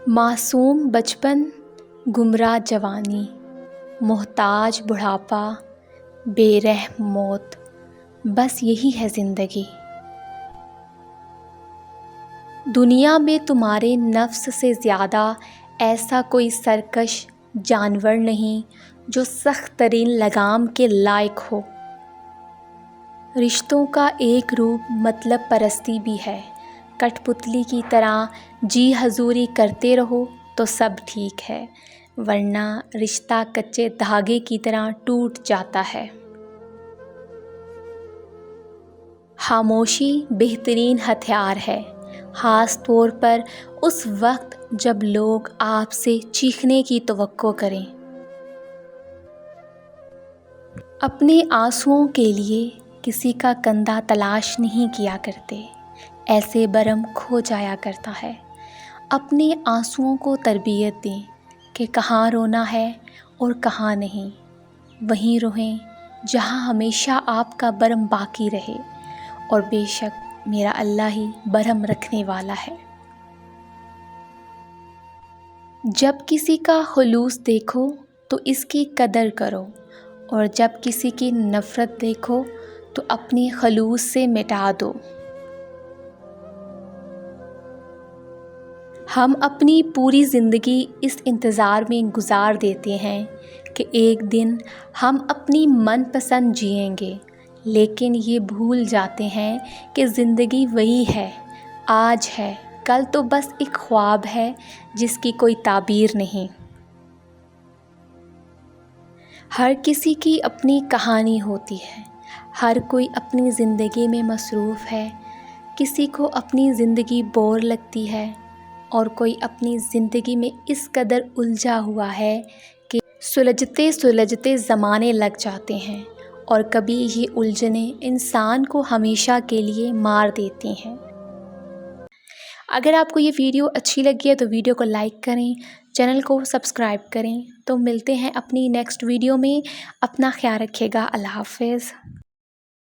معصوم بچپن، گمراہ جوانی، محتاج بڑھاپا، بے رحم موت، بس یہی ہے زندگی۔ دنیا میں تمہارے نفس سے زیادہ ایسا کوئی سرکش جانور نہیں جو سخت ترین لگام کے لائق ہو۔ رشتوں کا ایک روپ مطلب پرستی بھی ہے۔ کٹ پتلی کی طرح جی حضوری کرتے رہو تو سب ٹھیک ہے، ورنہ رشتہ کچے دھاگے کی طرح ٹوٹ جاتا ہے۔ خاموشی بہترین ہتھیار ہے، خاص طور پر اس وقت جب لوگ آپ سے چیخنے کی توقع کریں۔ اپنے آنسوؤں کے لیے کسی کا کندھا تلاش نہیں کیا کرتے، ایسے برہم کھو جایا کرتا ہے۔ اپنے آنسوؤں کو تربیت دیں کہ کہاں رونا ہے اور کہاں نہیں۔ وہیں روئیں جہاں ہمیشہ آپ کا برہم باقی رہے، اور بے شک میرا اللہ ہی برہم رکھنے والا ہے۔ جب کسی کا خلوص دیکھو تو اس کی قدر کرو، اور جب کسی کی نفرت دیکھو تو اپنی خلوص سے مٹا دو۔ ہم اپنی پوری زندگی اس انتظار میں گزار دیتے ہیں کہ ایک دن ہم اپنی من پسند جئیں گے، لیکن یہ بھول جاتے ہیں کہ زندگی وہی ہے، آج ہے، کل تو بس ایک خواب ہے جس کی کوئی تعبیر نہیں۔ ہر کسی کی اپنی کہانی ہوتی ہے، ہر کوئی اپنی زندگی میں مصروف ہے۔ کسی کو اپنی زندگی بور لگتی ہے، اور کوئی اپنی زندگی میں اس قدر الجھا ہوا ہے کہ سلجھتے سلجھتے زمانے لگ جاتے ہیں، اور کبھی یہ الجھنیں انسان کو ہمیشہ کے لیے مار دیتی ہیں۔ اگر آپ کو یہ ویڈیو اچھی لگی ہے تو ویڈیو کو لائک کریں، چینل کو سبسکرائب کریں۔ تو ملتے ہیں اپنی نیکسٹ ویڈیو میں، اپنا خیال رکھیے گا، اللہ حافظ۔